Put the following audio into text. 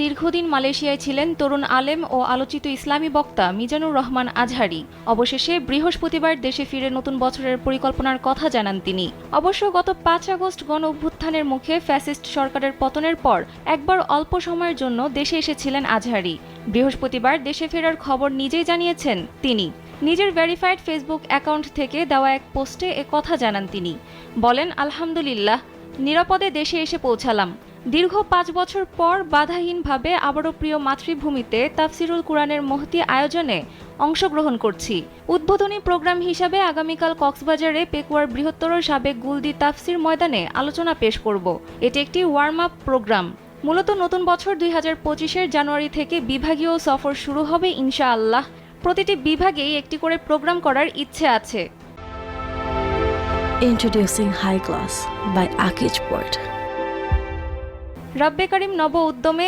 দীর্ঘদিন মালয়েশিয়ায় ছিলেন তরুণ আলেম ও আলোচিত ইসলামী বক্তা মিজানুর রহমান আজহারী। অবশেষে বৃহস্পতিবার দেশে ফিরে নতুন বছরের পরিকল্পনার কথা জানান তিনি। অবশ্য গত ৫ আগস্ট গণ অভ্যুত্থানের মুখে ফ্যাসিস্ট সরকারের পতনের পর একবার অল্প সময়ের জন্য দেশে এসেছিলেন আজহারী। বৃহস্পতিবার দেশে ফেরার খবর নিজেই জানিয়েছেন তিনি। নিজের ভেরিফাইড ফেসবুক অ্যাকাউন্ট থেকে দেওয়া এক পোস্টে এ কথা জানান তিনি। বলেন, আলহামদুলিল্লাহ, নিরাপদে দেশে এসে পৌঁছালাম। দীর্ঘ ৫ বছর পর বাধাহীনভাবে আবারও প্রিয় মাতৃভূমিতে তাফসিরুল কুরআনের মহতী আয়োজনে অংশগ্রহণ করছি। উদ্বোধনী প্রোগ্রাম হিসাবে আগামীকাল কক্সবাজারে পেকুয়ার বৃহত্তর সাবেক গুলদি তাফসির ময়দানে আলোচনা পেশ করব। এটি একটি ওয়ার্ম আপ প্রোগ্রাম। মূলত নতুন বছর ২০২৫-এর জানুয়ারি থেকে বিভাগীয় সফর শুরু হবে ইনশাআল্লাহ। প্রতিটি বিভাগেই একটি করে প্রোগ্রাম করার ইচ্ছে আছে। Introducing High Class by Akij Port. রাব্বে কারিম নব উদ্যমে